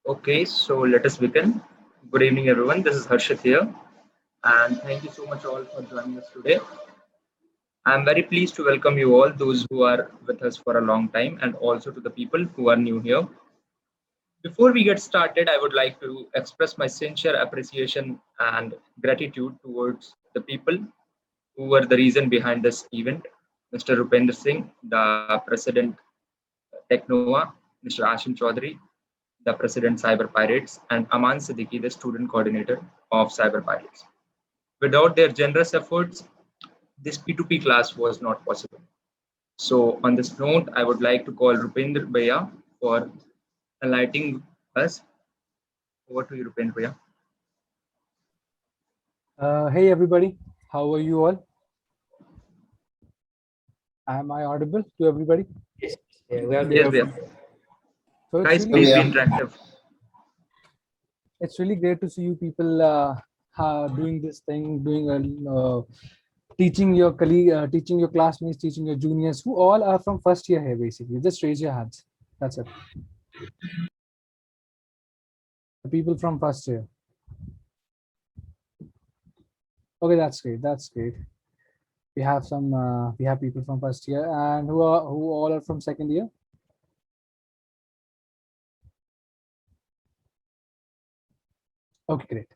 Okay, so let us begin. Good evening, everyone. This is Harshit here, and thank you so much all for joining us today. I'm very pleased to welcome you all, those who are with us for a long time, and also to the people who are new here. Before we get started, I would like to express my sincere appreciation and gratitude towards the people who were the reason behind this event. Mr. Rupender Singh, the President Technova, Mr. Ashim Chaudhary, the President Cyber Pirates, and Aman Siddiqui, the Student Coordinator of Cyber Pirates. Without their generous efforts, this P2P class was not possible. So, on this note, I would like to call Rupender Bhaiya for enlightening us. Over to you, Rupender Bhaiya. Hey everybody, how are you all? Am I audible to everybody? Yes, yeah, we are Yes, good. Bhaiya. So Guys, please be interactive. it's really great to see you people doing this thing, teaching your colleague, teaching your classmates, teaching your juniors, who all are from first year here. Basically, just raise your hands. That's it. The people from first year. Okay, that's great. That's great. We have people from first year, and who all are from second year. Okay, great.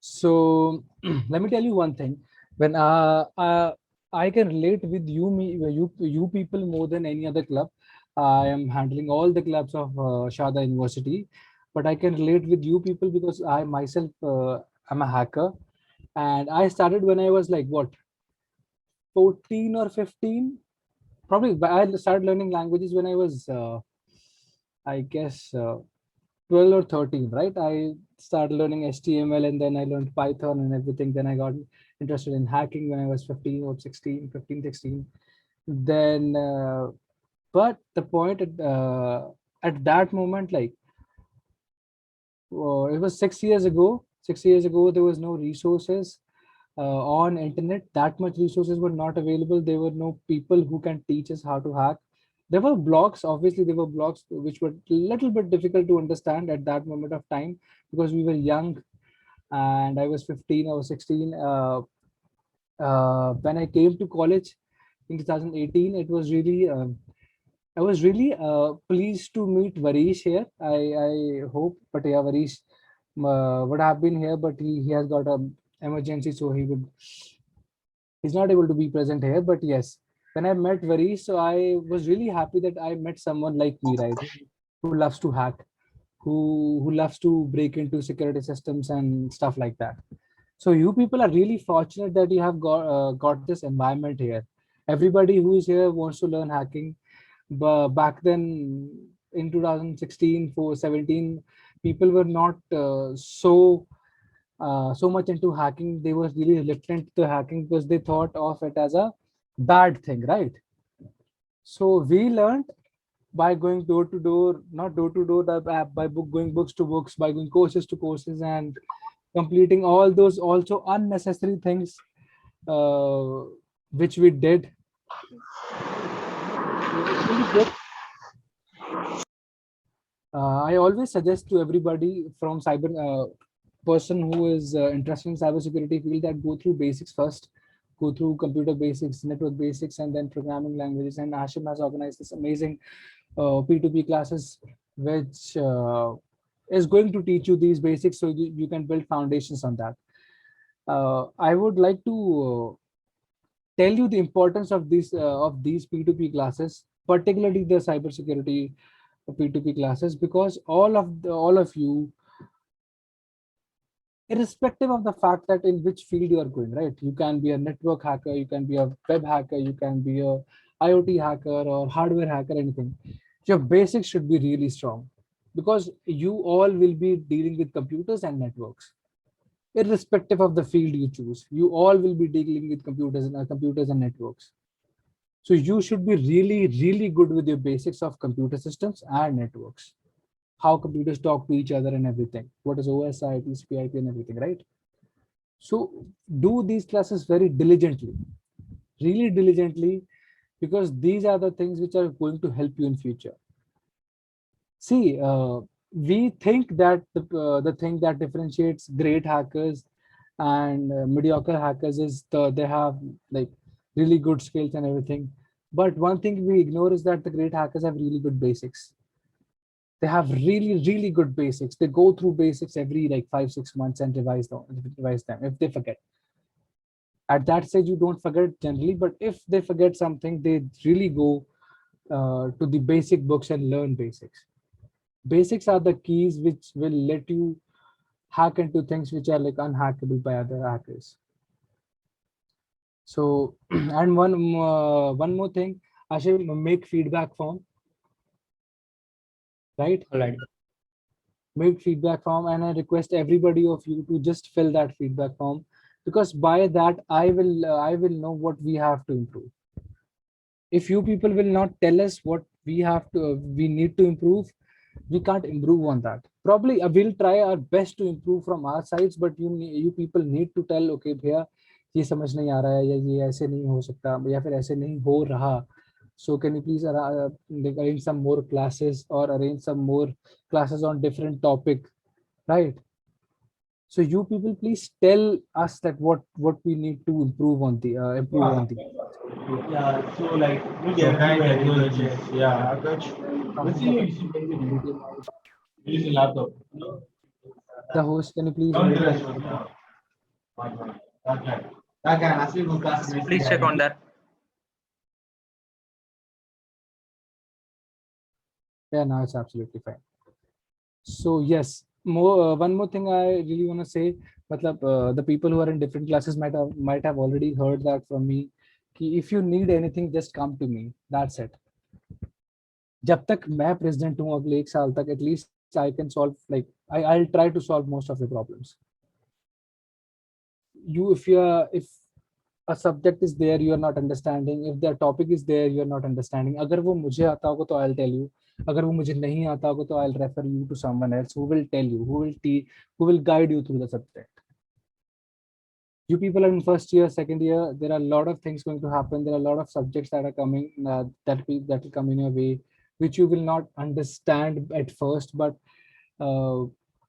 So let me tell you one thing. When I can relate with you people more than any other club. I am handling all the clubs of Shada University, but I can relate with you people because I myself am a hacker, and I started when I was like what 14 or 15. Probably I started learning languages when I was I guess 12 or 13, right? I started learning HTML and then I learned Python and everything. Then I got interested in hacking when I was 15 or 16, 15, 16. Then, but the point at that moment, like it was 6 years ago. 6 years ago, there was no resources on internet. That much resources were not available. There were no people who can teach us how to hack. There were blogs, obviously there were blogs which were a little bit difficult to understand at that moment of time because we were young and I was 15 or 16. When I came to college in 2018, it was really I was really pleased to meet Varish here. I hope, but yeah, Varish would have been here, but he has got a emergency, so he's not able to be present here. But yes, when I met Varish, so I was really happy that I met someone like me, right, who loves to hack, who loves to break into security systems and stuff like that. So you people are really fortunate that you have got this environment here. Everybody who is here wants to learn hacking. But back then in 2016, 17, people were not so much into hacking. They were really reluctant to hacking because they thought of it as a bad thing, right? So we learned by going door to door, not door to door, by going books to books, by going courses to courses, and completing all those also unnecessary things uh, which we did. So it's really good. I always suggest to everybody from cyber person who is interested in cybersecurity field that go through basics first, go through computer basics, network basics, and then programming languages. And Ashim has organized this amazing P2P classes, which is going to teach you these basics so you can build foundations on that. I would like to tell you the importance of these P2P classes, particularly the cybersecurity P2P classes, because all of you, irrespective of the fact that in which field you are going, right? You can be a network hacker, you can be a web hacker, you can be a IoT hacker or hardware hacker, anything. Your basics should be really strong because you all will be dealing with computers and networks. Irrespective of the field you choose, you all will be dealing with computers and networks. So you should be really, really good with your basics of computer systems and networks, how computers talk to each other and everything. What is OSI, TCP/IP and everything, right? So do these classes very diligently, really diligently, because these are the things which are going to help you in future. See, we think that the thing that differentiates great hackers and mediocre hackers is they have like really good skills and everything. But one thing we ignore is that the great hackers have really good basics. They have really good basics. They go through basics every like 5 6 months and revise them if they forget. At that stage you don't forget generally, but if they forget something, they really go to the basic books and learn basics. Basics are the keys which will let you hack into things which are like unhackable by other hackers. So and one more thing, I should make feedback form, right? All right. Make feedback form, and I request everybody of you to just fill that feedback form, because by that I will know what we have to improve. If you people will not tell us what we need to improve, we can't improve on that. Probably we'll try our best to improve from our sides, but you people need to tell, okay भैया ये समझ नहीं आ रहा है, या ये ऐसे नहीं हो सकता, या फिर ऐसे नहीं हो रहा. So can you please like arrange some more classes or arrange some more classes on different topic, right? So you people please tell us that what we need to improve on the improve on the. Yeah, so like maybe a kind technology. Yeah, I got you. But see, using laptop. The host, can you please Don't mute dress your right mic? now. That guy. That guy, I see good class. Please check on that. Yeah, now it's absolutely fine. So yes, one more thing I really want to say, matlab, the people who are in different classes might have already heard that from me. कि if you need anything, just come to me. That's it. जब तक मैं president हूँ अगले 1 साल तक, at least I can solve, like I'll try to solve most of your problems. If a subject is there you are not understanding, if the topic is there you are not understanding, अगर वो मुझे आता होगा तो I'll tell you, अगर वो मुझे नहीं आता होगा तो I'll refer you to someone else who will tell you, who will guide you through the subject. You people are in first year, second year, there are a lot of things going to happen, there are a lot of subjects that are coming, that will come in your way, which you will not understand at first, but uh,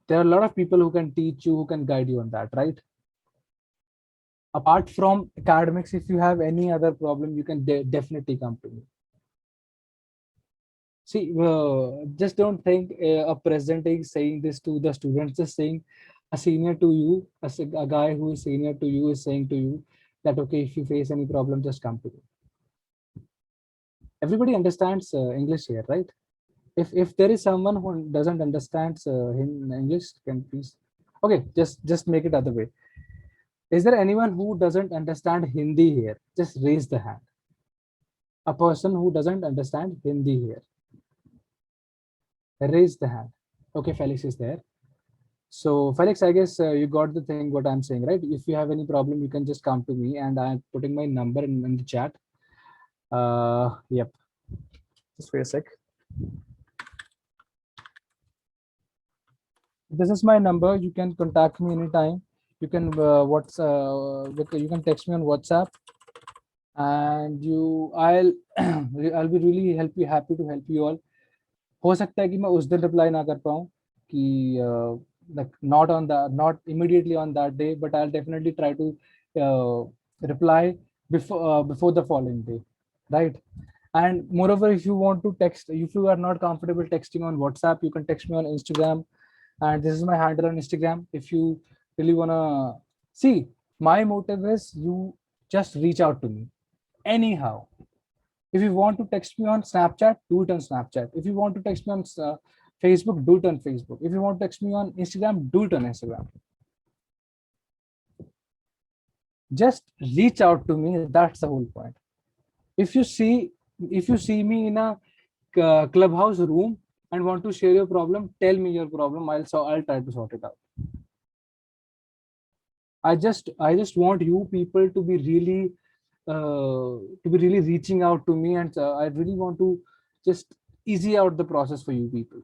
there are a lot of people who can teach you, who can guide you on that, right? Apart from academics, if you have any other problem, you can definitely come to me. See, just don't think a president is saying this to the students, just saying a senior to you, a guy who is senior to you is saying to you that, okay, if you face any problem, just come to me. Everybody understands English here, right? If there is someone who doesn't understand in English, can please, okay, just make it other way. Is there anyone who doesn't understand Hindi here? Just raise the hand. A person who doesn't understand Hindi here. Raise the hand. Okay, Felix is there. So Felix, I guess you got the thing what I'm saying, right? If you have any problem, you can just come to me, and I'm putting my number in the chat. Yep. Just wait a sec. This is my number. You can contact me anytime. You can you can text me on WhatsApp, and I'll be really happy to help you all. हो सकता है कि मैं उस दिन reply ना कर पाऊँ, कि like not immediately on that day, but I'll definitely try to reply before the following day, right? And moreover, if you want to text, if you are not comfortable texting on WhatsApp, you can text me on Instagram, and this is my handle on Instagram. If you really wanna see, my motive is you just reach out to me anyhow. If you want to text me on Snapchat, do it on Snapchat. If you want to text me on Facebook, do it on Facebook. If you want to text me on Instagram, do it on Instagram. Just reach out to me. That's the whole point. If you see me in a clubhouse room and want to share your problem, tell me your problem. I'll try to sort it out. I just want you people to be really reaching out to me, and I really want to just easy out the process for you people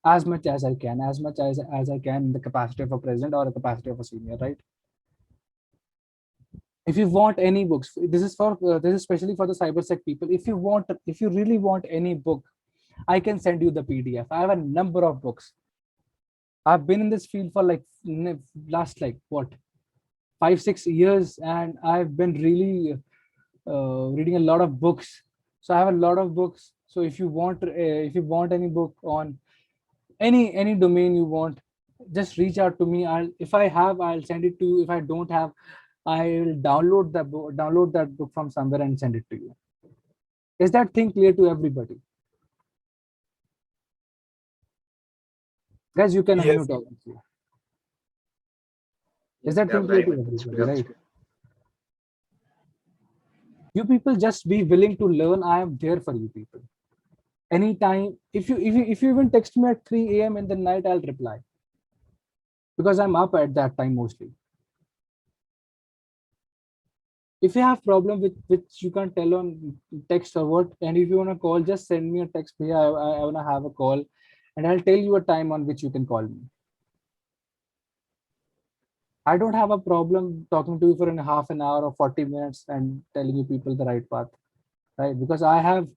as much as I can, as much as I can in the capacity of a president or the capacity of a senior, right? If you want any books, this is especially for the cybersec people. If you really want any book, I can send you the PDF. I have a number of books. I've been in this field for like last like what 5-6 years, and I've been really reading a lot of books. So I have a lot of books. So if you want any book on any domain you want, just reach out to me. If I have, I'll send it to you. If I don't have, I will download that book from somewhere and send it to you. Is that thing clear to everybody? Guys, you can Yes. unmute all of you. Is that Yeah, thing clear very to much. everybody, right? You people just be willing to learn. I am there for you people. Anytime, if you even text me at 3 a.m. in the night, I'll reply, because I'm up at that time mostly. If you have problem with which you can tell on text or what, and if you want to call, just send me a text. I want to have a call, and I'll tell you a time on which you can call me. I don't have a problem talking to you for a half an hour or 40 minutes and telling you people the right path, right? Because I have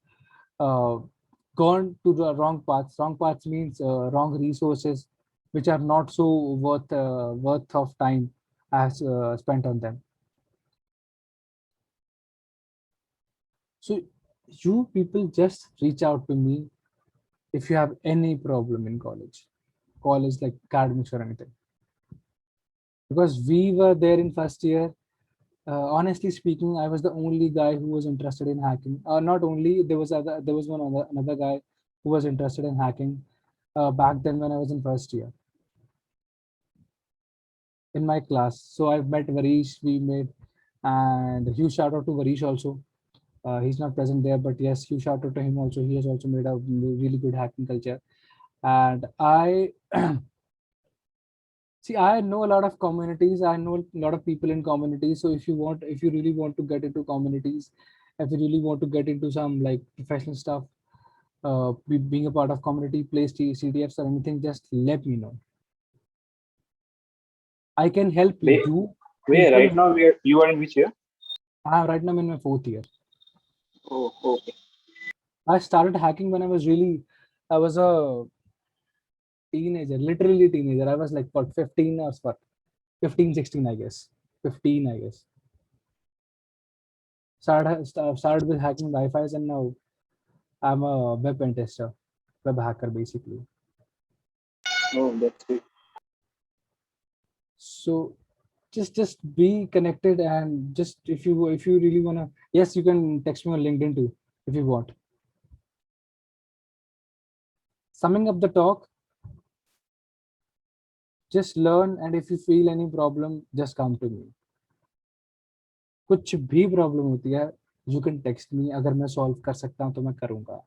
gone to the wrong paths. Wrong paths means wrong resources, which are not so worth of time as spent on them. So you people just reach out to me if you have any problem in college like academics or anything, because we were there in first year. Honestly speaking, I was the only guy who was interested in hacking. Not only, there was another guy who was interested in hacking back then when I was in first year in my class. So I've met Varish, we made, and huge shout out to Varish also. He's not present there, but yes, huge shout out to him also. He has also made a really good hacking culture. And I see, I know a lot of communities. I know a lot of people in communities. So if you really want to get into communities, if you really want to get into some like professional stuff, being a part of community, play CDFs or anything, just let me know. I can help you. Where right now? Where you are in which year? Right now I'm in my 4th year. Oh, okay. I started hacking when I was a teenager, literally teenager. I was like what 15 or what, 15, 16, I guess. 15, I guess. Started with hacking Wi-Fi's, and now I'm a web pen tester, web hacker basically. Oh, that's great. So just be connected, and just if you really wanna, yes, you can text me on LinkedIn too if you want. Summing up the talk, just learn, and if you feel any problem, just come to me. कुछ भी problem होती है, you can text me. अगर मैं solve कर सकता हूँ तो मैं करूँगा.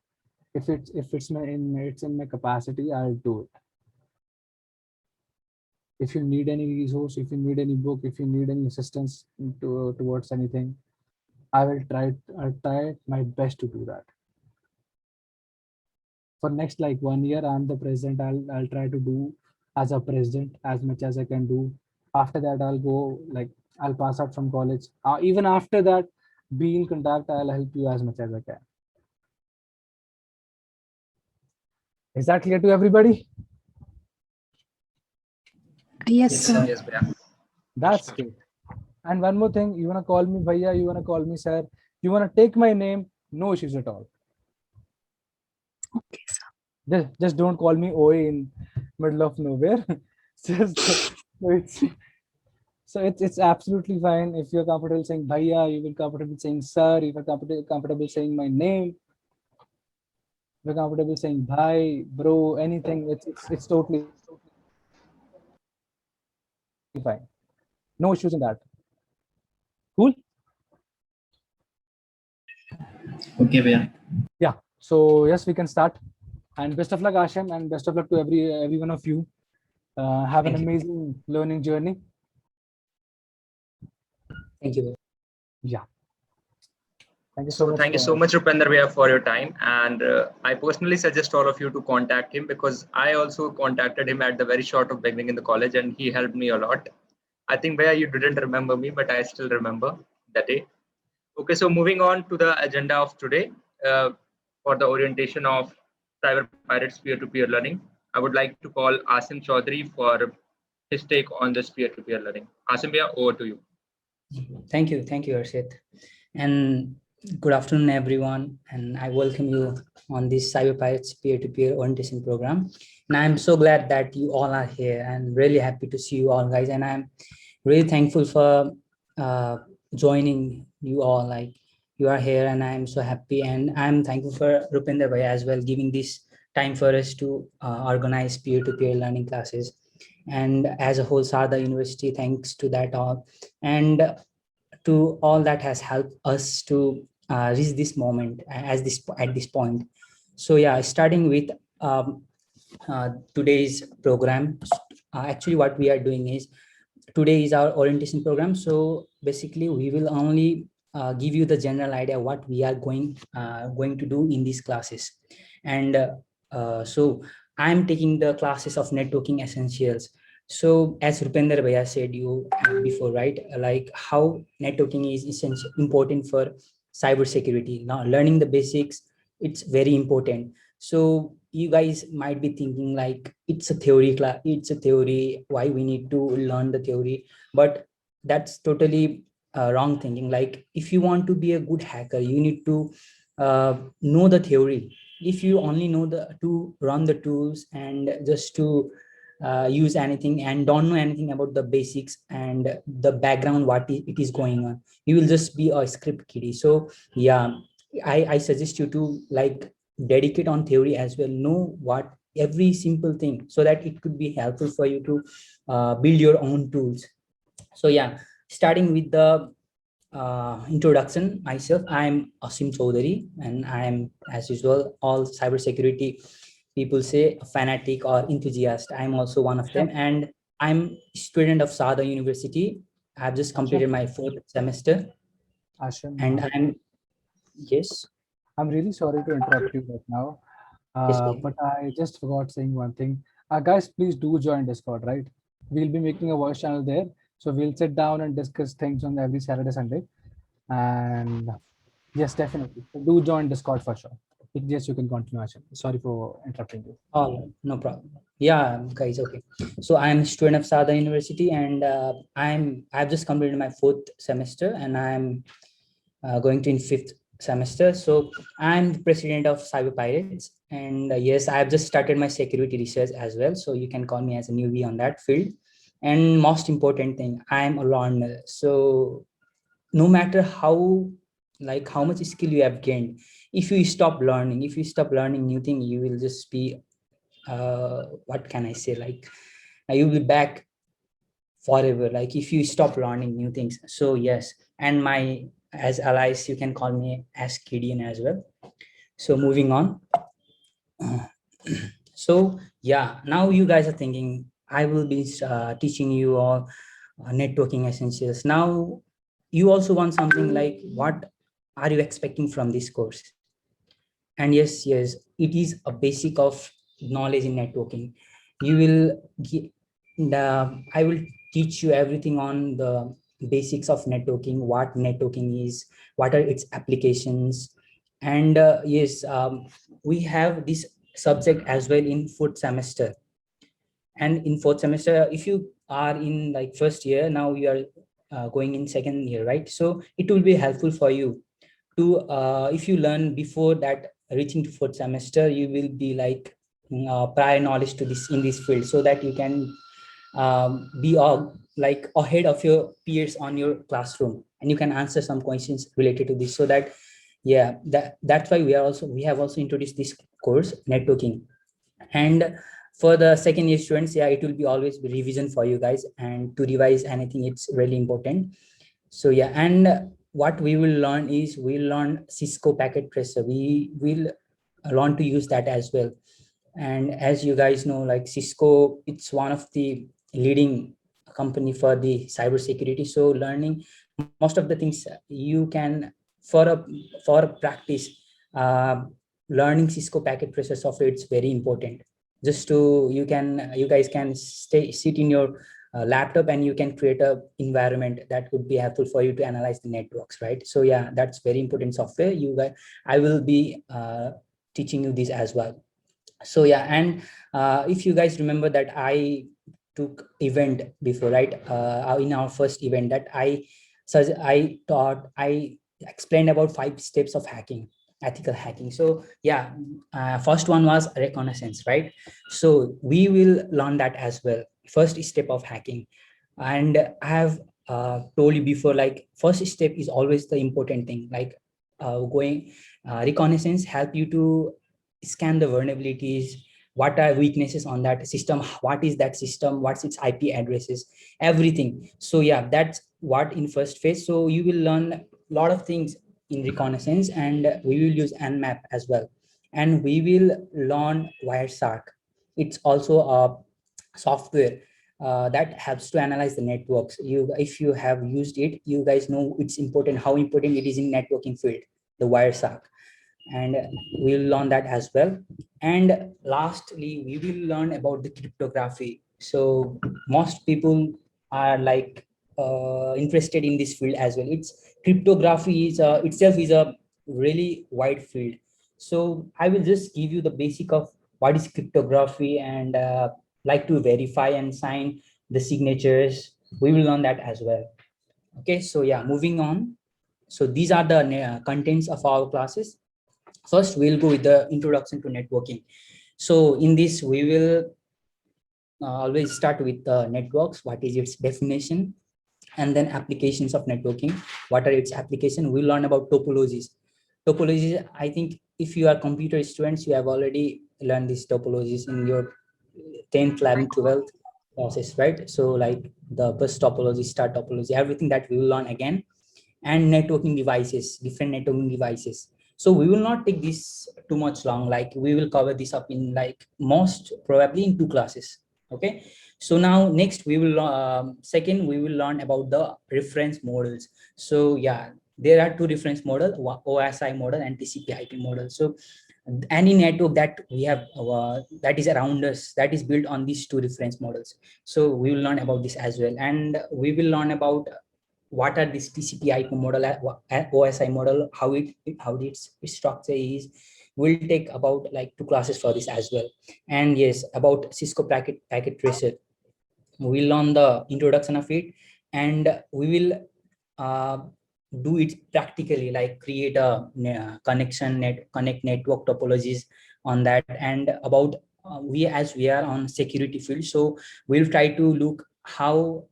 If it's in my capacity, I'll do it. If you need any resource, if you need any book, if you need any assistance towards anything, I'll try my best to do that. For next like 1 year, I'm the president. I'll try to do as a president as much as I can do. After that, I'll pass out from college. Even after that, be in contact. I'll help you as much as I can. Is that clear to everybody? Yes, sir. Yes, Bhaiya. That's great. And one more thing, you wanna call me Bhaiya, you wanna call me Sir, you wanna take my name, no issues at all. Okay, sir. Just don't call me Oi in middle of nowhere. It's absolutely fine. If you're comfortable saying Bhaiya, you will comfortable saying Sir, if you're comfortable saying my name, if you're comfortable saying Bhai, bro, anything, it's totally fine. No issues in that. Cool? Okay, Bhaiya. Yeah. So yes, we can start. And best of luck, Asham, and best of luck to every one of you. Have an amazing learning journey. Thank you. Yeah. Thank you so So much. thank you so much, Rupender Bhaiya, for your time. And I personally suggest all of you to contact him, because I also contacted him at the very short of beginning in the college, and he helped me a lot. I think Bhaiya, you didn't remember me, but I still remember that day. Okay, so moving on to the agenda of today, for the orientation of Cyber Pirates peer-to-peer learning. I would like to call Asim Chaudhary for his take on this peer-to-peer learning. Asim, over to you. Thank you, Harshit. And good afternoon, everyone. And I welcome you on this Cyber Pirates peer-to-peer orientation program. And I'm so glad that you all are here and really happy to see you all, guys. And I'm really thankful for joining you all. Like, you are here and I'm so happy. And I'm thankful for Rupinder Bhai as well, giving this time for us to organize peer-to-peer learning classes. And as a whole, Sarda University, thanks to that all. And to all that has helped us to reach this moment at this point. So yeah, starting with today's program. Actually, what we are doing is, today is our orientation program. So basically, we will only give you the general idea what we are going to do in these classes. And so I'm taking the classes of networking essentials. So as Rupinder Bhaiya said you before, right? Like how networking is essential, important for cybersecurity. Now learning the basics, it's very important. So you guys might be thinking like it's a theory class, it's a theory, why we need to learn the theory? But that's totally wrong thinking. Like if you want to be a good hacker, you need to know the theory. If you only know to run the tools and just to use anything and don't know anything about the basics and the background, what it is going on, you will just be a script kiddie. So yeah, I suggest you to like dedicate on theory as well, know what every simple thing, so that it could be helpful for you to build your own tools. So yeah, starting with the introduction. Myself, I'm Asim Chaudhary, and I'm, as usual, all cybersecurity people say a fanatic or enthusiast. I'm also one of them, and I'm student of Sada University. I've just completed my 4th semester, Ashim, and yes. I'm really sorry to interrupt you right now, Yes, please. but I just forgot saying one thing. Guys, please do join Discord, right? We'll be making a voice channel there. So we'll sit down and discuss things on every Saturday, Sunday. And yes, definitely. So do join Discord for sure. Yes, you can continue, Ashim. Sorry for interrupting you. Oh, no problem. Yeah, guys. Okay. So I'm a student of Sada University, and I've just completed my 4th semester, and I'm going to in 5th semester. So I'm the president of Cyber Pirates, and yes, I've just started my security research as well. So you can call me as a newbie on that field. And most important thing, I'm a learner. So no matter how much skill you have gained, if you stop learning new thing, you will just be what can I say, like you'll be back forever, like if you stop learning new things. So yes, and my as allies, you can call me as Gideon as well. So moving on. So yeah, now you guys are thinking I will be teaching you all networking essentials. Now you also want something like, what are you expecting from this course? And yes, it is a basic of knowledge in networking. You will I will teach you everything on the basics of networking, what networking is, what are its applications. And yes, we have this subject as well in 4th semester. And in 4th semester, if you are in like 1st year, now you are going in 2nd year, right? So it will be helpful for you to if you learn before that, reaching to 4th semester, you will be like prior knowledge to this in this field, so that you can be like ahead of your peers on your classroom, and you can answer some questions related to this. So that yeah, that's why we have also introduced this course, networking. And for the 2nd year students, yeah, it will be always be revision for you guys, and to revise anything, it's really important. So yeah, and what we will learn is, we'll learn Cisco packet tracer. We will learn to use that as well. And as you guys know, like Cisco, it's one of the leading company for the cybersecurity. So learning most of the things you can for practice, learning Cisco packet tracer software, it's very important. Just to you guys can sit in your laptop, and you can create a environment that would be helpful for you to analyze the networks, right? So yeah, that's very important software. I will be teaching you this as well. So yeah, and if you guys remember that I took event before, right? In our first event that I explained about 5 steps of hacking, ethical hacking. So yeah, first one was reconnaissance, right? So we will learn that as well. First step of hacking. And I have told you before, like first step is always the important thing. Like going reconnaissance help you to scan the vulnerabilities, what are weaknesses on that system, what is that system, what's its IP addresses, everything. So yeah, that's what in first phase. So you will learn a lot of things in reconnaissance, and we will use Nmap as well, and we will learn Wireshark. It's also a software that helps to analyze the networks. If you have used it, you guys know it's important, how important it is in networking field, the Wireshark, and we'll learn that as well. And lastly, we will learn about the cryptography. So most people are like interested in this field as well. It's cryptography is itself is a really wide field. So I will just give you the basic of what is cryptography, and like to verify and sign the signatures. We will learn that as well. Okay, so yeah, moving on. So these are the contents of our classes. First, we'll go with the introduction to networking. So in this, we will always start with networks. What is its definition? And then applications of networking. What are its applications? We'll learn about topologies. Topologies, I think if you are computer students, you have already learned these topologies in your 10th, 11th, 12th classes, right? So like the bus topology, star topology, everything that we will learn again. And networking devices, different networking devices. So we will not take this too much long, like we will cover this up in like most probably in 2 classes. Okay, so now next we will second we will learn about the reference models. So yeah, there are 2 reference models, OSI model and TCP IP model. So any network that we have that is around us, that is built on these 2 reference models. So we will learn about this as well, and we will learn about what are this TCP/IP model, OSI model, how its structure is. We'll take about like 2 classes for this as well. And yes, about Cisco packet tracer, we'll learn the introduction of it, and we will do it practically, like create a connect network topologies on that. And about we are on security field, so we'll try to look how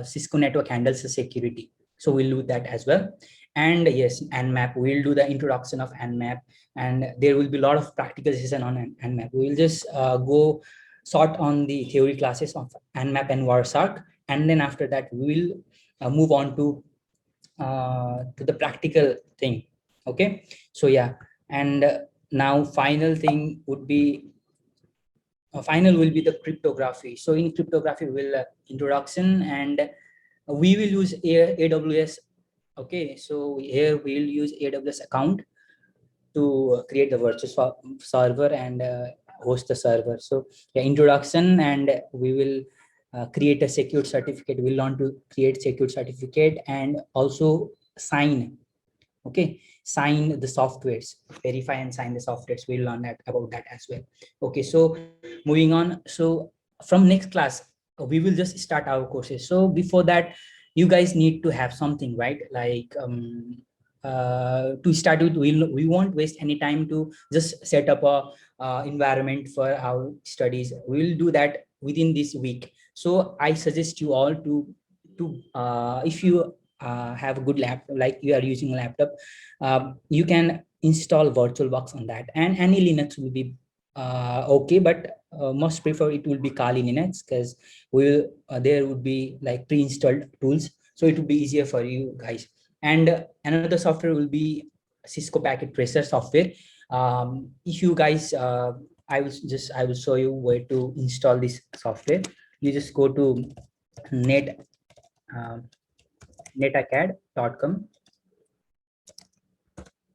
Cisco network handles the security. So we'll do that as well. And yes, Nmap, we'll do the introduction of Nmap, and there will be a lot of practical session on Nmap. We'll just go short on the theory classes of Nmap and Wireshark, and then after that we will move on to the practical thing. Okay, so yeah, and now final thing would be final will be the cryptography. So in cryptography will introduction, and we will use AWS. Okay, so here we'll use AWS account to create the virtual server and host the server. So yeah, introduction, and we will create a secure certificate. We'll learn to create secure certificate and also sign. Okay, sign the softwares, verify and sign the softwares. We'll learn that about that as well. Okay, so moving on. So from next class, we will just start our courses. So before that, you guys need to have something, right? Like to start with, we won't waste any time to just set up a environment for our studies. We will do that within this week. So I suggest you all to if you have a good laptop, like you are using a laptop, you can install VirtualBox on that, and any Linux will be okay, but most prefer it will be Kali Linux, because we'll there would be like pre-installed tools, so it will be easier for you guys. And another software will be Cisco Packet Tracer software. If you guys I will show you where to install this software. You just go to netacad.com.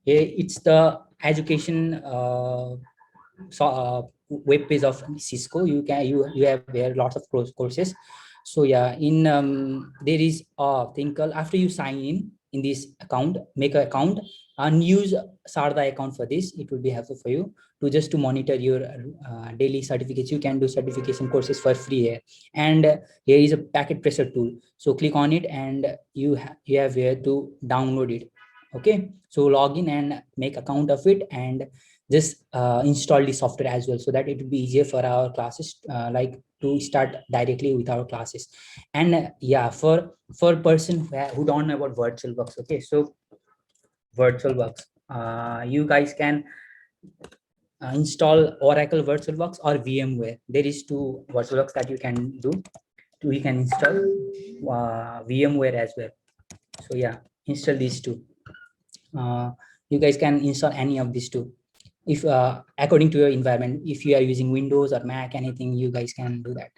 It's the education web page of Cisco. You have there lots of courses. So yeah, in there is a thing called, after you sign in this account, make an account, use Sarda account for this. It will be helpful for you to just to monitor your daily certificates. You can do certification courses for free here. And here is a packet tracer tool. So click on it and you have here to download it. Okay, so log in and make account of it and just install the software as well, so that it will be easier for our classes like to start directly with our classes. And yeah, for person who don't know about VirtualBox, okay, so VirtualBox, you guys can install Oracle VirtualBox or VMware. There is two VirtualBox that you can do. You can install VMware as well. So yeah, install these two. You guys can install any of these two if according to your environment. If you are using Windows or Mac, anything, you guys can do that.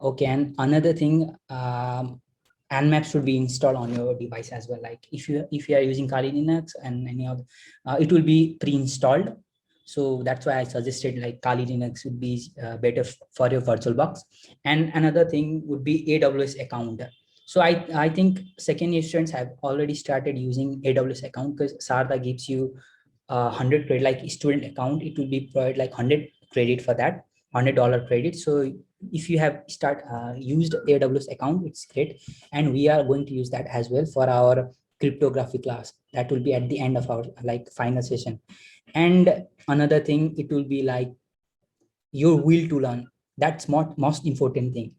Okay, and another thing, Nmap should be installed on your device as well. Like if you are using Kali Linux and any other, it will be pre-installed. So that's why I suggested like Kali Linux would be better for your VirtualBox. And another thing would be AWS account. So I think second year students have already started using AWS account, because Sarda gives you 100 credit, like student account. It will be provided like 100 credit for that, $100 credit. So if you have used AWS account, it's great. And we are going to use that as well for our cryptography class. That will be at the end of our like final session. And another thing, it will be like your will to learn. That's most important thing.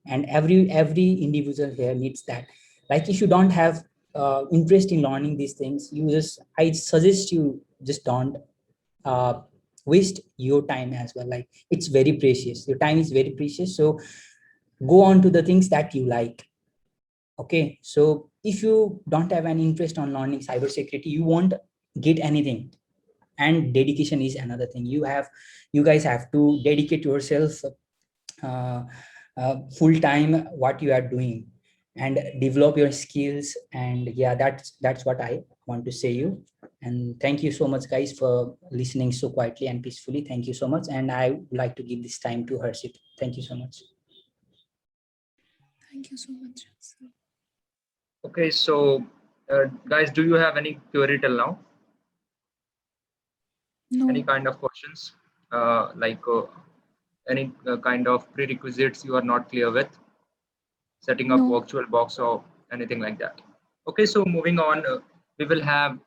And every individual here needs that. Like if you don't have interest in learning these things, I suggest you just don't waste your time as well. Like it's very precious, your time is very precious, so go on to the things that you like. Okay, so if you don't have any interest on learning cybersecurity, you won't get anything. And dedication is another thing. You guys have to dedicate yourself full time what you are doing and develop your skills. And yeah, that's what I want to say you. And thank you so much guys for listening so quietly and peacefully. Thank you so much. And I would like to give this time to Harshit. Thank you so much. Thank you so much, sir. Okay, so guys, do you have any query till now? No. Any kind of questions? Like any kind of prerequisites you are not clear with? Setting up No. VirtualBox or anything like that? Okay, so moving on, we will have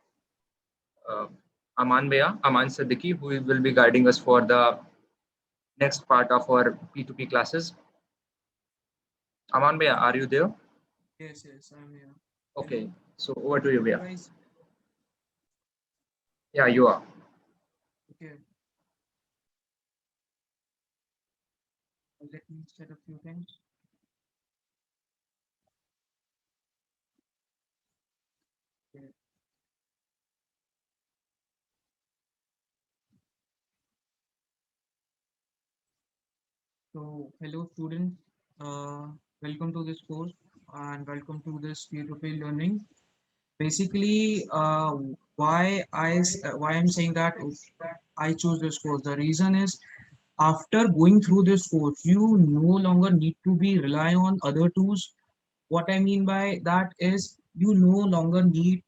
Aman Siddiqui, who will be guiding us for the next part of our P2P classes. Aman Bhaiya, are you there? Yes, I'm here. Okay, so over to you, Bhaiya. Guys, Yeah, you are. okay. Let me set a few things. Okay. So, hello students, welcome to this course and welcome to this peer-to-peer learning. Basically, why I'm saying that I chose this course. The reason is, after going through this course, you no longer need to be rely on other tools. What I mean by that is you no longer be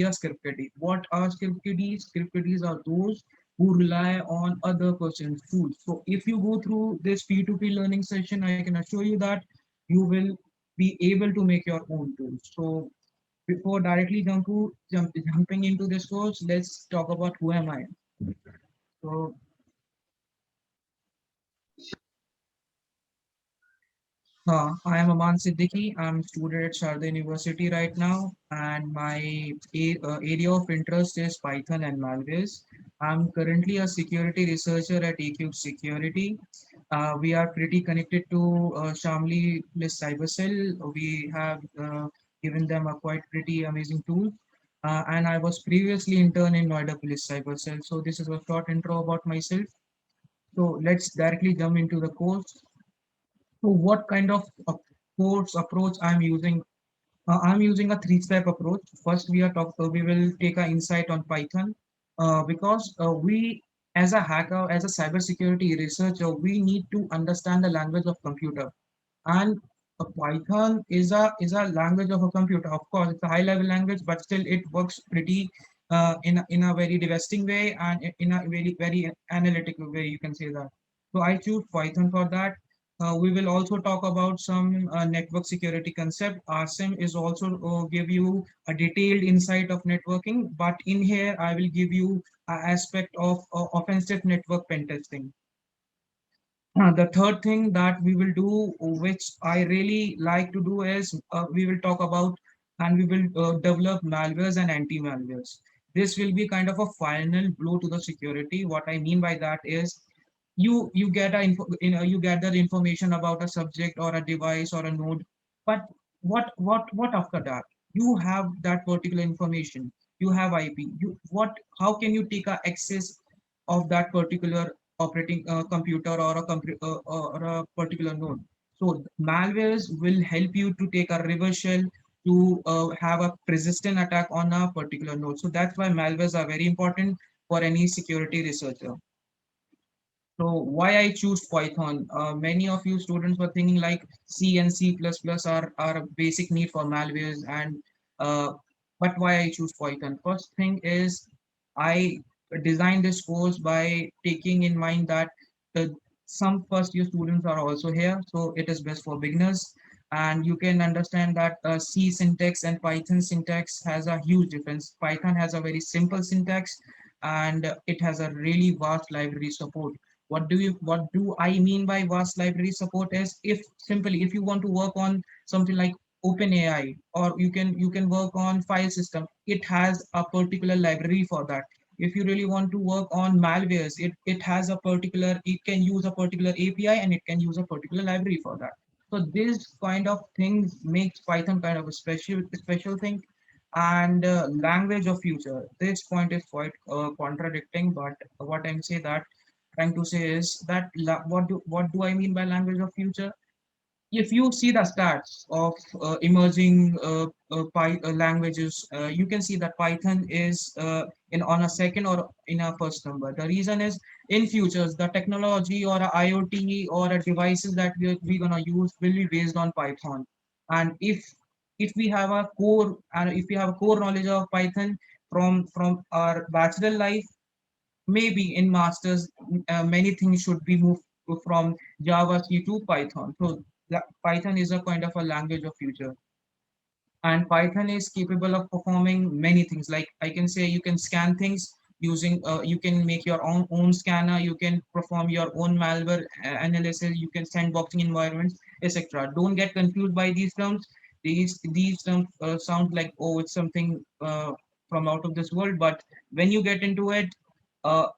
a script kiddie. What are script kiddies? Script kiddies are those who rely on other person's tools. So if you go through this P2P learning session, I can assure you that you will be able to make your own tools. So before directly jumping into this course, let's talk about who am I. So I am Aman Siddiqui. I'm a student at Sharda University right now, and my area of interest is Python and malwares. I'm currently a security researcher at eCube Security. We are pretty connected to Shamli plus CyberCell. We have given them a quite pretty amazing tool. And I was previously intern in Noida Police CyberCell. So this is a short intro about myself. So let's directly jump into the course. So what kind of course approach I'm using? I'm using a three-step approach. First, we will take an insight on Python because we, as a hacker, as a cybersecurity researcher, we need to understand the language of computer. And Python is a language of a computer. Of course, it's a high level language, but still it works pretty in a very devastating way and in a very analytical way. You can say that. So I choose Python for that. We will also talk about some network security concept. Asim is also give you a detailed insight of networking, but in here I will give you an aspect of offensive network pen testing. The third thing that we will do, which I really like to do, is we will talk about and we will develop malwares and anti-malwares. This will be kind of a final blow to the security. What I mean by that is you get you gather information about a subject or a device or a node, but what after that? You have that particular information. You have IP. You what? How can you take a access of that particular operating computer or or a particular node? So malwares will help you to take a reverse shell to have a persistent attack on a particular node. So that's why malwares are very important for any security researcher. So why I choose Python? Many of you students were thinking like C and C++ are a basic need for malwares, and uh, but why I choose Python? First thing is I designed this course by taking in mind that some first year students are also here, so it is best for beginners. And you can understand that C syntax and Python syntax has a huge difference. Python has a very simple syntax, and it has a really vast library support. What do I mean by vast library support is, if simply if you want to work on something like OpenAI, or you can work on file system, it has a particular library for that. If you really want to work on malwares, it has a particular, it can use a particular API and it can use a particular library for that. So this kind of things makes Python kind of a special thing. And language of future, this point is quite contradicting, but what I'm saying that trying to say is that what do I mean by language of future? If you see the stats of emerging languages, you can see that Python is in on a second or in a first number. The reason is, in futures, the technology or a IoT or a devices that we're gonna use will be based on Python. And if we have a core, and if we have a core knowledge of Python from our bachelor life, maybe in masters, many things should be moved from Java C to Python. So Python is a kind of a language of future, and Python is capable of performing many things. Like I can say, you can scan things using, you can make your own scanner, you can perform your own malware analysis, you can sandboxing environments, etc. Don't get confused by these terms. These terms sound like, oh, it's something from out of this world, but when you get into it,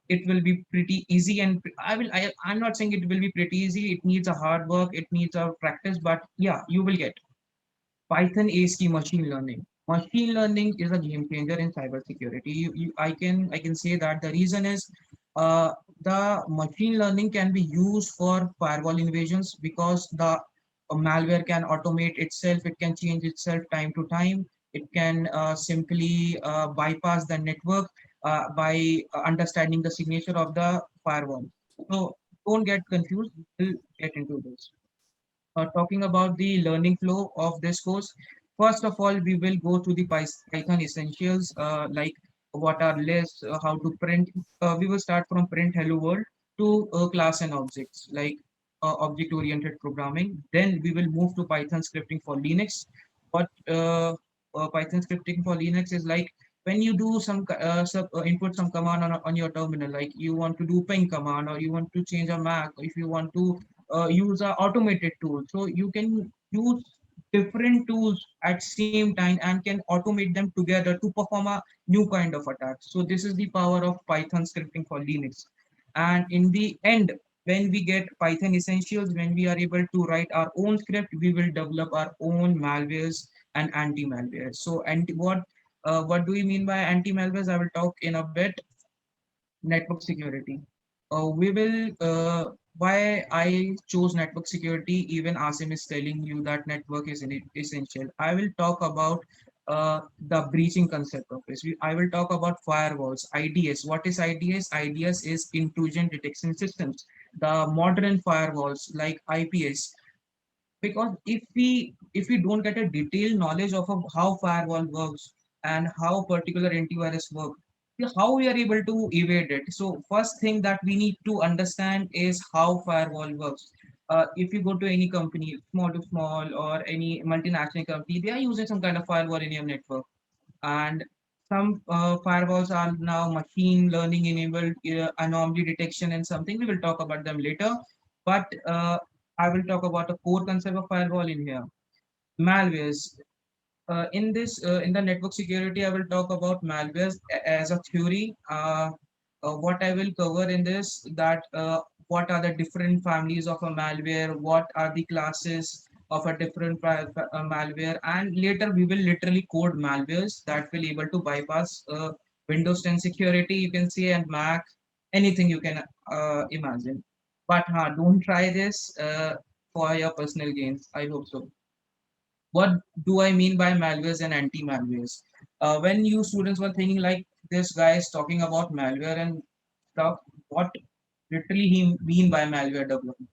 it will be pretty easy. And I'm not saying it will be pretty easy. It needs a hard work, it needs a practice, but yeah, you will get. Python is key machine learning. Machine learning is a game changer in cybersecurity. I can say that the reason is, the machine learning can be used for firewall invasions, because the malware can automate itself. It can change itself time to time. It can simply bypass the network by understanding the signature of the firewall. So don't get confused. We'll get into this. Talking about the learning flow of this course. First of all, we will go to the Python essentials, like what are lists, how to print. We will start from print hello world to class and objects, like object-oriented programming. Then we will move to Python scripting for Linux. What Python scripting for Linux is like, when you do input some command on your terminal, like you want to do ping command, or you want to change a Mac, or if you want to use a automated tool, so you can use different tools at same time and can automate them together to perform a new kind of attack. So this is the power of Python scripting for Linux. And in the end, when we get Python essentials, when we are able to write our own script, we will develop our own malwares and anti-malwares. So what do we mean by anti-malwares? I will talk in a bit. Network security. We will Why I chose network security, even Asim is telling you that network is essential. I will talk about the breaching concept of this. I will talk about firewalls, IDS. What is IDS? IDS is intrusion detection systems. The modern firewalls like IPS. because if we don't get a detailed knowledge of how firewall works and how particular antivirus work, how we are able to evade it. So first thing that we need to understand is how firewall works. If you go to any company, small to small, or any multinational company, they are using some kind of firewall in your network. And some firewalls are now machine learning enabled, anomaly detection and something. We will talk about them later. But I will talk about a core concept of firewall in here. Malwares. In the network security, I will talk about malwares as a theory. What I will cover in this, that what are the different families of a malware, what are the classes of a different malware, and later we will literally code malwares that will able to bypass Windows 10 security, you can see, and Mac, anything you can imagine. But don't try this for your personal gains. I hope so. What do I mean by malwares and anti-malwares? When you students were thinking like this guy is talking about malware and stuff, what literally he mean by malware development?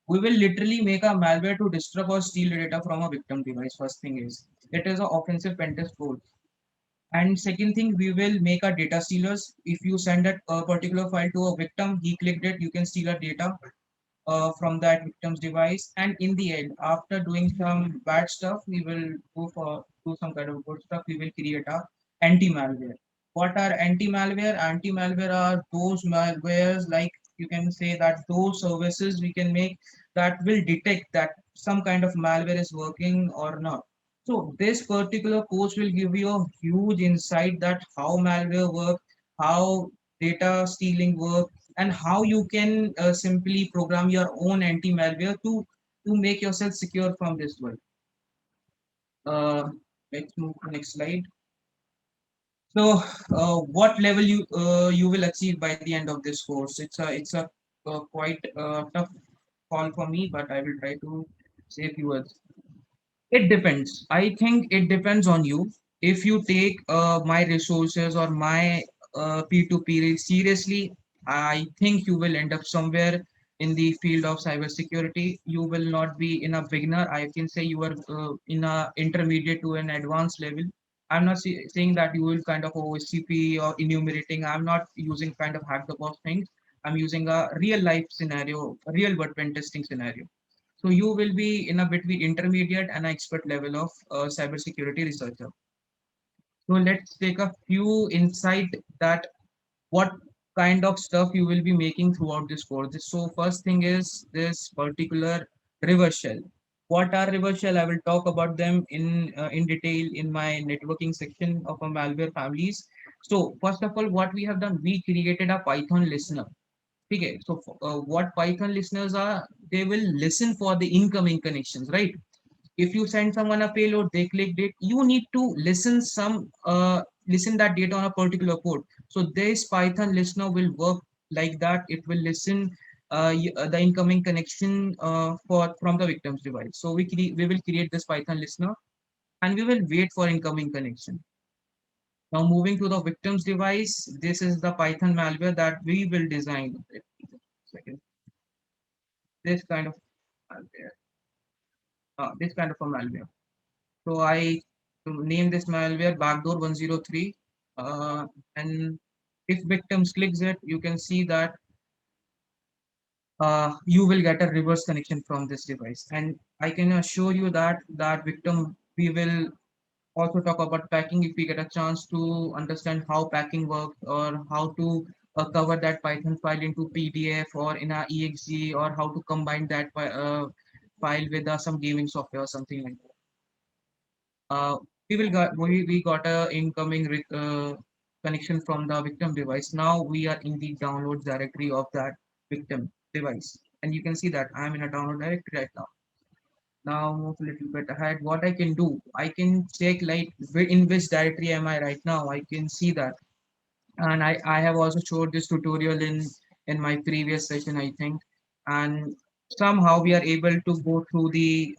We will literally make a malware to disrupt or steal data from a victim device. First thing is, it is an offensive pen test tool. And second thing, we will make a data stealers. If you send a particular file to a victim, he clicked it, you can steal a data from that victim's device. And in the end, after doing some bad stuff, we will go for do some kind of good stuff. We will create a anti-malware. What are anti-malware? Anti-malware are those malwares, like you can say that those services we can make that will detect that some kind of malware is working or not. So this particular course will give you a huge insight that how malware work, how data stealing work, and how you can simply program your own anti-malware to make yourself secure from this world. Uh, let's move to next slide. So, what level you will achieve by the end of this course? It's a quite tough call for me, but I will try to say a few words. It depends. I think it depends on you. If you take my resources or my P2P seriously, I think you will end up somewhere in the field of cybersecurity. You will not be in a beginner. I can say you are in a intermediate to an advanced level. I'm not saying that you will kind of OSCP or enumerating. I'm not using kind of hack the box things. I'm using a real life scenario, real world pen testing scenario. So you will be in a between intermediate and expert level of cybersecurity researcher. So let's take a few insight that what kind of stuff you will be making throughout this course. So first thing is this particular reverse shell. What are reverse shell? I will talk about them in detail in my networking section of a malware families. So first of all, what we have done, we created a Python listener. Okay, so what Python listeners are, they will listen for the incoming connections, right? If you send someone a payload, they clicked it, you need to listen that data on a particular code. So this Python listener will work like that. It will listen the incoming connection for from the victim's device. So we will create this Python listener and we will wait for incoming connection. Now moving to the victim's device, this is the Python malware that we will design. Second, this kind of malware, this kind of a malware. So I name this malware backdoor 103, and if victims clicks it, you can see that you will get a reverse connection from this device. And I can assure you that that victim, we will also talk about packing if we get a chance to understand how packing works or how to cover that Python file into PDF or in a exe, or how to combine that file with some gaming software or something like that. We got a incoming connection from the victim device. Now we are in the downloads directory of that victim device, and you can see that I'm in a download directory right now. Now move a little bit ahead. What I can do, I can check like in which directory am I right now. I can see that, and I have also showed this tutorial in my previous session, I think. And somehow we are able to go through the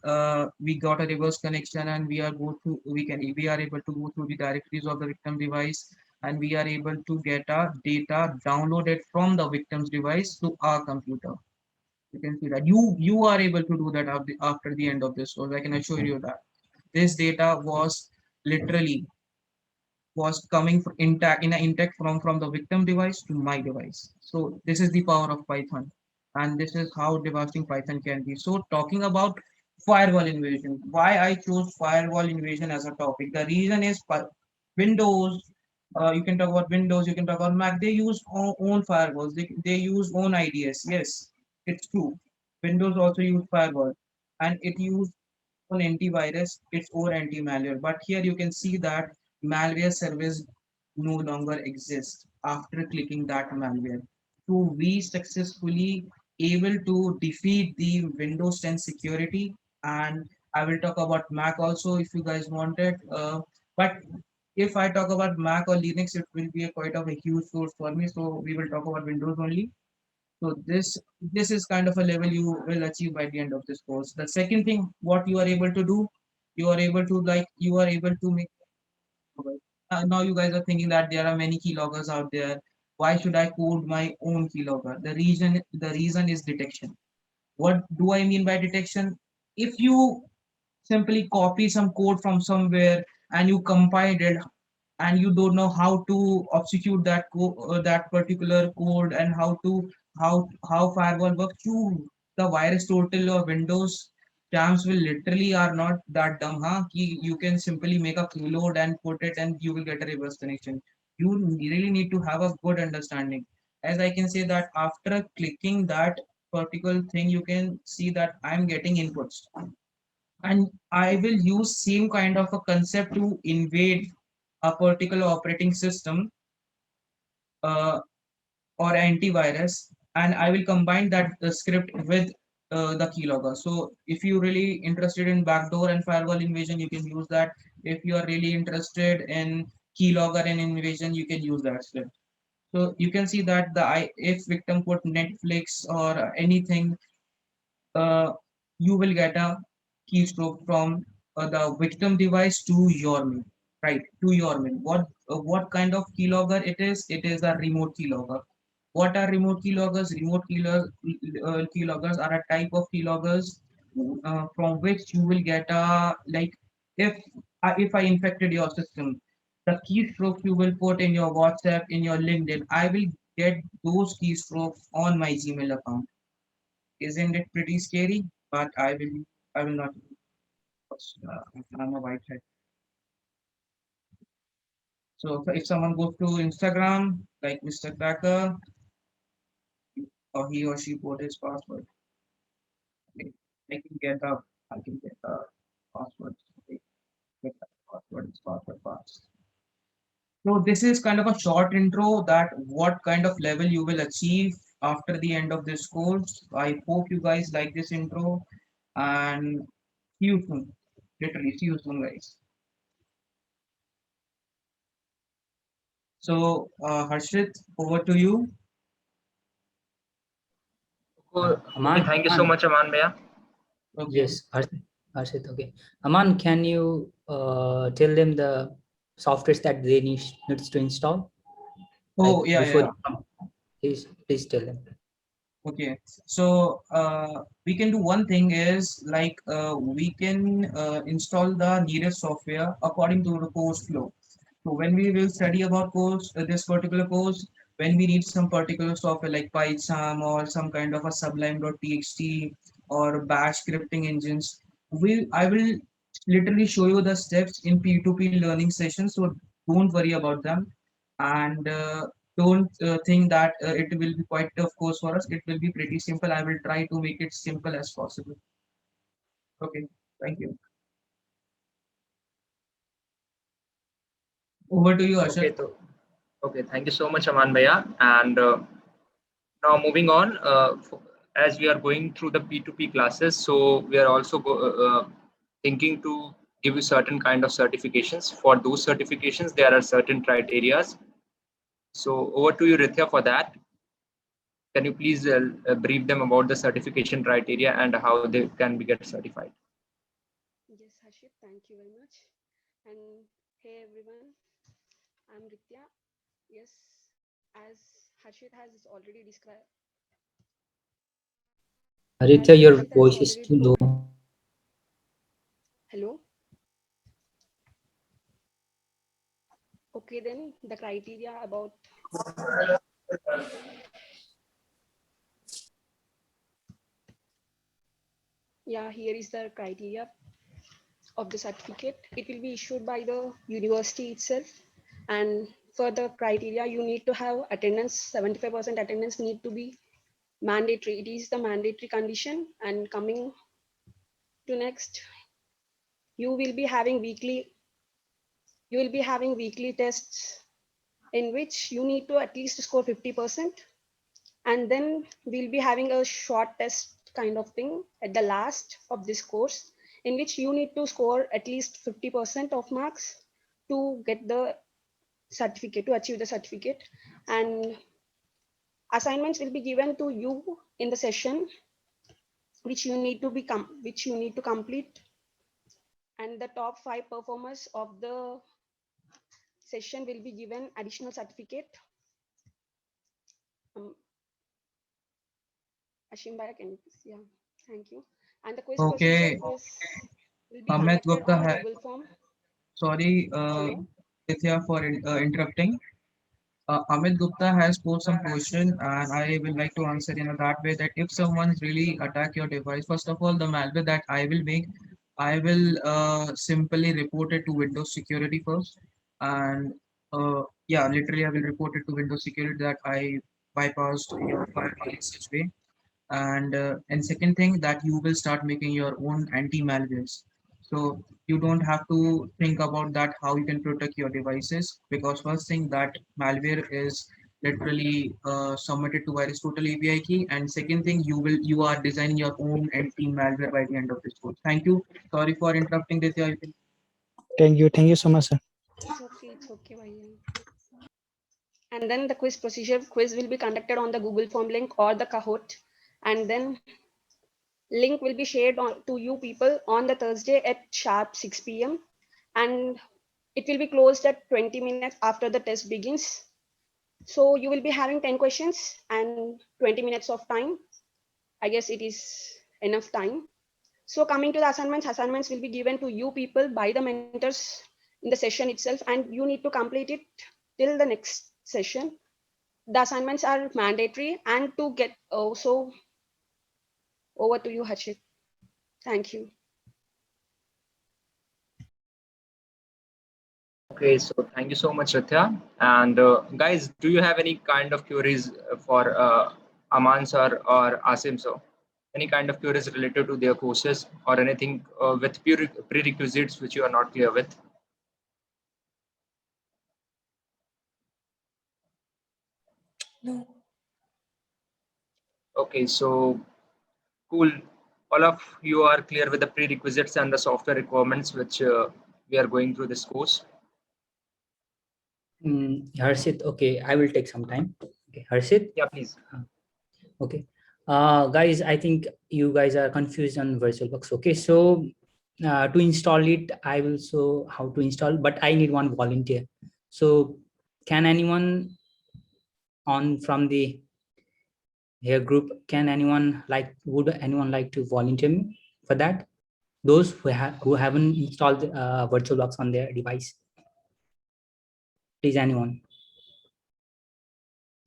we got a reverse connection, and we are able to go through the directories of the victim device, and we are able to get our data downloaded from the victim's device to our computer. You can see that you are able to do that after the end of this course. I can assure you that this data was literally was coming intact in an intact from the victim device to my device. So this is the power of Python, and this is how devastating Python can be. So talking about firewall invasion, why I chose firewall invasion as a topic. The reason is Windows. You can talk about Windows. You can talk about Mac. They use own firewalls. They use own IDS. Yes, it's true. Windows also use firewall, and it use own antivirus, its own anti-malware. But here you can see that malware service no longer exists after clicking that malware. So we successfully able to defeat the Windows 10 security, and I will talk about Mac also if you guys want it. But if I talk about Mac or Linux, it will be a quite of a huge source for me. So we will talk about Windows only. So this is kind of a level you will achieve by the end of this course. The second thing, what you are able to do, you are able to make. Now you guys are thinking that there are many keyloggers out there. Why should I code my own keylogger? The reason is detection. What do I mean by detection? If you simply copy some code from somewhere and you compile it and you don't know how to execute that particular code and how firewall works, the virus total or Windows jams will literally are not that dumb, huh? You can simply make a payload and put it and you will get a reverse connection. You really need to have a good understanding. As I can say that after clicking that particular thing, you can see that I'm getting inputs, and I will use same kind of a concept to invade a particular operating system uh, or antivirus, and I will combine that script with the keylogger. So if you're really interested in backdoor and firewall invasion, you can use that. If you are really interested in keylogger and invasion, you can use that script. So you can see that if victim put Netflix or anything, uh, you will get a keystroke from the victim device to your mail, right? To your mail. What kind of keylogger it is? It is a remote keylogger. What are remote keyloggers? Keyloggers are a type of keyloggers from which you will get a like if if I infected your system, the keystrokes you will put in your WhatsApp, in your LinkedIn, I will get those keystrokes on my Gmail account. Isn't it pretty scary? But I will not. I'm a white hat. So if someone goes to Instagram, like Mr. Cracker, or he or she put his password, okay, I can get the I can get the password. Okay, get the password. It's password pass. So this is kind of a short intro that what kind of level you will achieve after the end of this course. I hope you guys like this intro, and see you soon. Literally, see you soon, guys. So, Harshit, over to you. Okay, thank you so much, Aman Bhaiya. Okay. Yes, Harshit, okay. Aman, can you tell them the softwares that they needs to install? Oh, Like yeah, before, yeah. please tell them. Okay. So, we can do one thing is like we can install the needed software according to the course flow. So when we will study about this particular course, when we need some particular software like PyCharm or some kind of a Sublime.txt or Bash scripting engines, I will literally show you the steps in P2P learning sessions. So don't worry about them, and don't think that it will be quite tough course for us. It will be pretty simple. I will try to make it simple as possible. Okay, thank you. Over to you, Okay, Ashar. okay, thank you so much, Aman Bhaiya. And now moving on, as we are going through the P2P classes, so we are also thinking to give you certain kind of certifications. For those certifications, there are certain criteria. So over to you, Rithya, for that. Can you please brief them about the certification criteria and how they can be get certified? Yes, Harshit, thank you very much. And hey everyone, I'm Ritya. Yes, as Harshit has already described. Haritha, your Harshit has voice is already too low. Hello. Okay, then the criteria about here is the criteria of the certificate. It will be issued by the university itself, and for the criteria you need to have attendance. 75% attendance need to be mandatory. It is the mandatory condition. And coming to next, you will be having weekly tests in which you need to at least score 50%, and then we'll be having a short test kind of thing at the last of this course, in which you need to score at least 50% of marks to get the certificate, to achieve the certificate. And assignments will be given to you in the session, which you need to complete. And the top 5 performers of the session will be given additional certificate. Ashim Bhai, can you please? Yeah, thank you. And the quiz Okay, procedure will be Amit conducted Gupta on has, Google Form. sorry, Hello. Nitya, for interrupting. Amit Gupta has posed some question, and I will like to answer in that way, that if someone really attack your device, first of all, the malware that I will make, I will simply report it to Windows Security first, and yeah, literally I will report it to Windows Security that I bypassed your firewall in such way. And second thing, that you will start making your own anti-malwares. So you don't have to think about that how you can protect your devices, because first thing, that malware is literally submitted to Aristotle API key, and second thing, you are designing your own anti-malware by the end of this course. Thank you. Sorry for interrupting, Ditya. You can- Thank you so much, sir. It's okay, Bhaiya. And then the quiz will be conducted on the Google Form link or the Kahoot, and then link will be shared to you people on the Thursday at sharp 6 p.m. and it will be closed at 20 minutes after the test begins. So you will be having 10 questions and 20 minutes of time. I guess it is enough time. So coming to the assignments will be given to you people by the mentors in the session itself, and you need to complete it till the next session. The assignments are mandatory, and to get so over to you, Harshit. Thank you. Okay, so thank you so much, Ritya. And guys, do you have any kind of queries for Aman sir or Asim sir? Any kind of queries related to their courses or anything with prerequisites which you are not clear with? No. Okay, so cool. All of you are clear with the prerequisites and the software requirements which we are going through this course. Harshit, okay, I will take some time. Okay, Harshit. Yeah, please. Okay, guys, I think you guys are confused on VirtualBox. Okay, so to install it, I will show how to install, but I need one volunteer. So can anyone on from the here group, would anyone like to volunteer me for that? Those who haven't installed VirtualBox on their device. Please, anyone.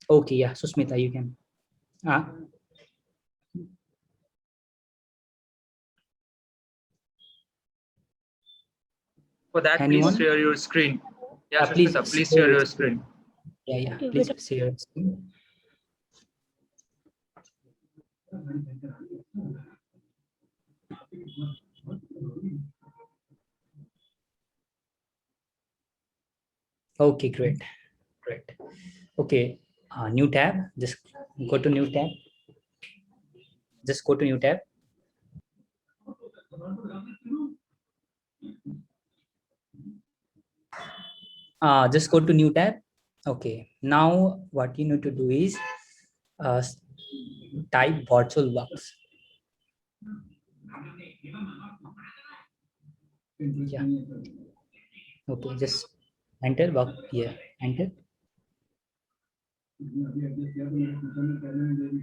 Okay, yeah, Susmita, you can. For that, Anyone? please share your screen. Yeah, Please Sushmita, please share share your your screen. Yeah, please share your screen. Okay, great. Okay, new tab. Just go to new tab. Just go to new tab. Just go to new tab. Okay, now what you need to do is type VirtualBox. Yeah. Okay, just enter box here. Enter.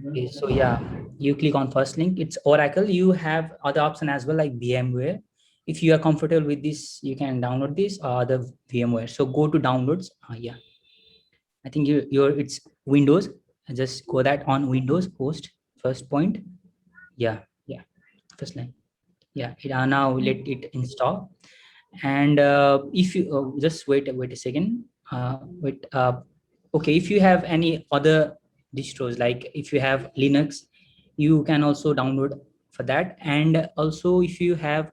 Okay, so yeah, you click on first link. It's Oracle. You have other option as well, like VMware. If you are comfortable with this, you can download this or other VMware. So go to downloads. Yeah, I think it's Windows. Just go that on Windows host first point. Yeah, first line. Yeah, now let it install. And if you just wait a second. Okay, if you have any other distros, like if you have Linux, you can also download for that. And also if you have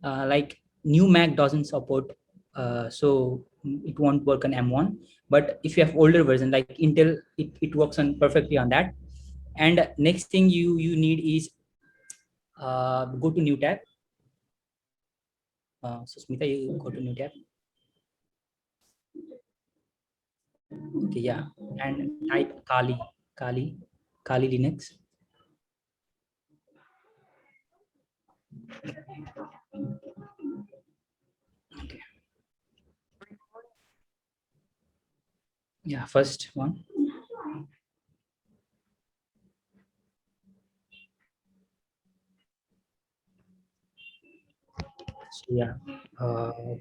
like new Mac doesn't support, so it won't work on M1. But if you have older version like Intel, it works on perfectly on that. And next thing you need is go to new tab. Susmita, you go to new tab. Okay, yeah, and type Kali Linux. Okay. Yeah, first one. So yeah,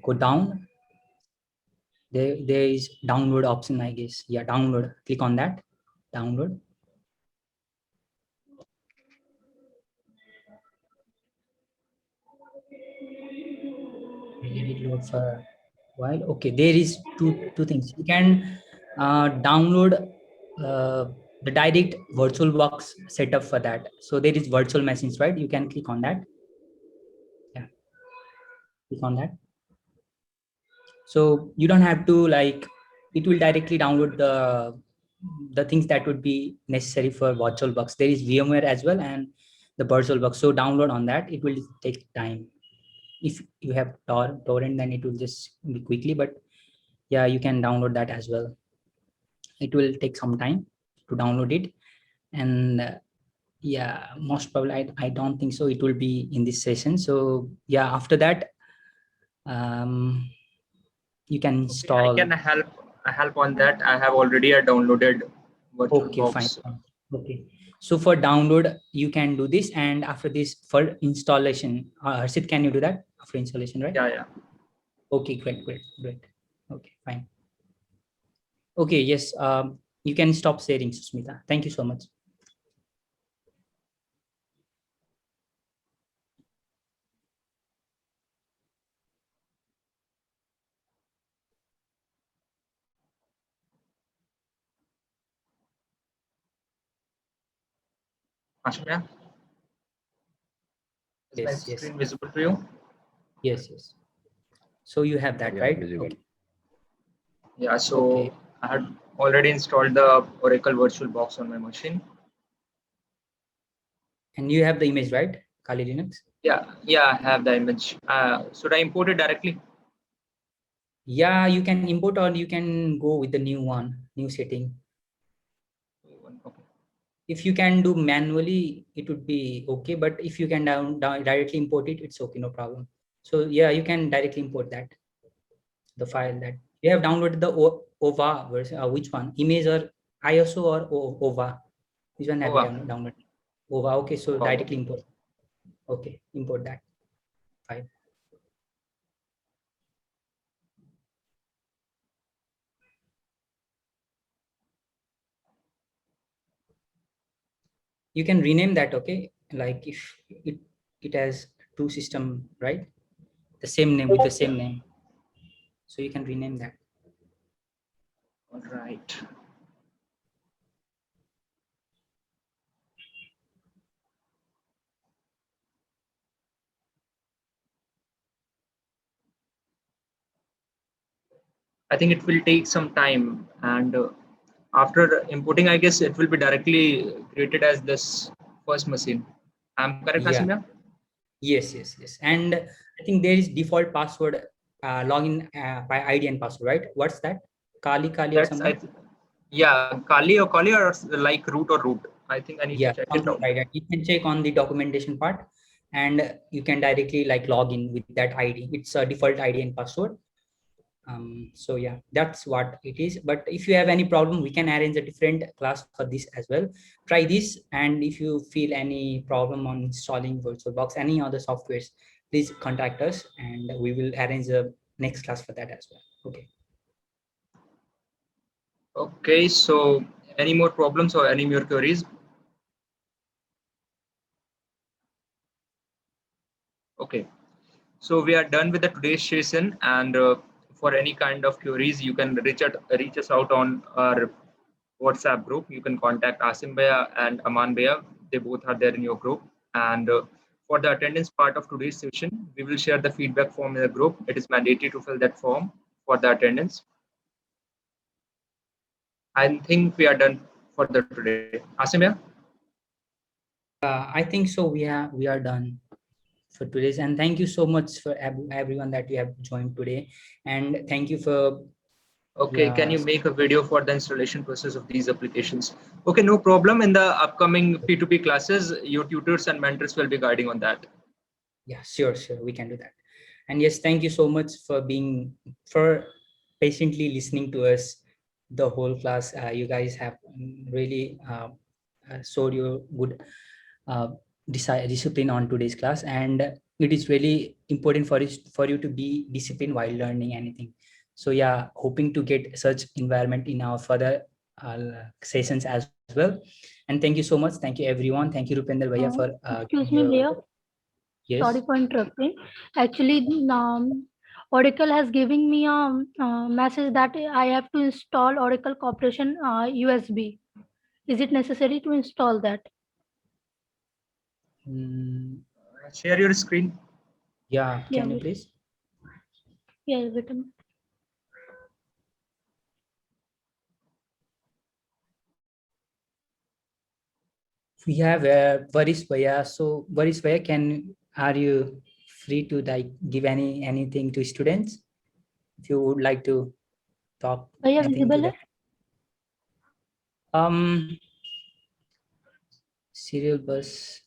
go down. There is download option, I guess. Yeah, download. Click on that. Download. Let it load for a while. Okay, there is two things. You can download the direct VirtualBox setup for that. So there is virtual machines, right? You can click on that. Yeah, click on that. So you don't have to like, it will directly download the things that would be necessary for VirtualBox. There is VMware as well and the VirtualBox. So download on that. It will take time. If you have torrent, then it will just be quickly. But yeah, you can download that as well. It will take some time to download it. And yeah, most probably I don't think so it will be in this session. So yeah, after that you can install. Okay, I can help on that. I have already downloaded VirtualBox. Okay, fine. Okay, so for download you can do this, and after this for installation, Harshit, can you do that after installation, right? Yeah. Okay, great. Okay, fine. Okay, yes, you can stop sharing, Susmita. Thank you so much. Ashmia, is my Yes. screen visible to you? Yes. So you have that, right? Visible. Okay. Yeah, so Okay. I had already installed the Oracle VirtualBox on my machine. And you have the image, right? Kali Linux? Yeah, I have the image. Should I import it directly? Yeah, you can import or you can go with the new setting. Okay. If you can do manually, it would be okay. But if you can directly import it, it's okay, no problem. So yeah, you can directly import that, the file that you have downloaded, the OVA version. Which one? Image or ISO or OVA? Which one have you downloaded? OVA. Okay, so OVA. directly import. Okay, import that file. You can rename that, okay? Like if it has two system, right? The same name, with the same name. So you can rename that. All right. I think it will take some time, and after importing, I guess it will be directly created as this first machine. I'm correct, Yeah. Asimya? Yes. And I think there is default password, login by ID and password, right? What's that? Kali or something? Yeah, Kali or like root. I think I need to check it out. Like that. You can check on the documentation part, and you can directly like log in with that ID. It's a default ID and password. So yeah, that's what it is. But if you have any problem, we can arrange a different class for this as well. Try this, and if you feel any problem on installing VirtualBox, any other softwares, please contact us, and we will arrange a next class for that as well. Okay. Okay, so any more problems or any more queries? Okay, so we are done with the today's session, and for any kind of queries, you can reach us out on our WhatsApp group. You can contact Asim Bhaiya and Aman Bhaiya. They both are there in your group. And for the attendance part of today's session, we will share the feedback form in the group. It is mandatory to fill that form for the attendance. I think we are done for the today. Asim Bhaiya? I think so. We are done for today's, and thank you so much for everyone that you have joined today, and thank you for. Okay, Yeah. can you make a video for the installation process of these applications? Okay, no problem. In the upcoming P2P classes, your tutors and mentors will be guiding on that. Yeah, sure, we can do that. And yes, thank you so much for patiently listening to us the whole class. You guys have really showed your good discipline on today's class, and it is really important for you to be disciplined while learning anything. So yeah, hoping to get such environment in our further sessions as well. And thank you so much. Thank you everyone. Thank you Rupender Bhaiya for excuse me, Bhaiya. Yes. Sorry for interrupting. Actually, Oracle has given me a message that I have to install Oracle Corporation USB. Is it necessary to install that? Share your screen. Yeah, can you please? Yeah, wait a minute. We have Varis Bhaiya. So Varis Bhaiya, are you free to give anything to students? If you would like to talk. Bhaiya, visible? Serial bus.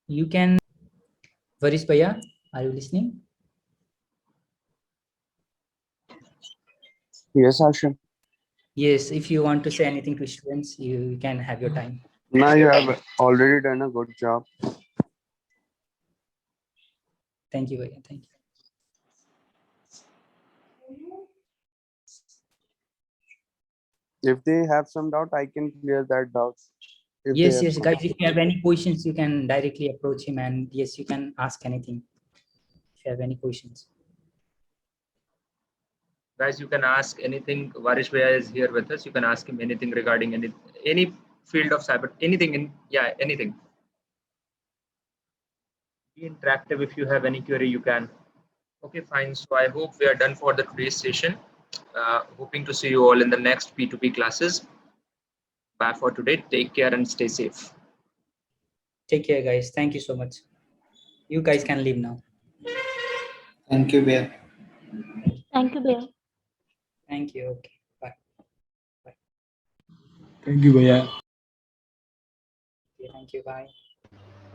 You can. Varis Bhaiya, are you listening? Yes, Ashim. Yes, if you want to say anything to students, you can have your time. Now you have already done a good job. Thank you, Bhaiya. Thank you. If they have some doubt, I can clear that doubt. Yes, guys, if you have any questions, you can directly approach him, and yes, you can ask anything if you have any questions. Guys, you can ask anything. Varish Bhaiya is here with us. You can ask him anything regarding any field of cyber, anything anything. Be interactive. If you have any query, you can. Okay, fine. So I hope we are done for the today's session. Hoping to see you all in the next P2P classes. Bye for today. Take care and stay safe. Take care, guys. Thank you so much. You guys can leave now. Thank you, Bhaiya. Thank you, Bhaiya. Thank you. Okay. Bye. Bye. Thank you, Bhaiya. Okay, thank you. Bye.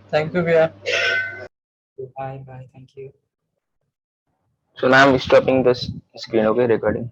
Thank you, Bhaiya. Bye. Bye. Thank you. So now I'm stopping this screen, okay, recording.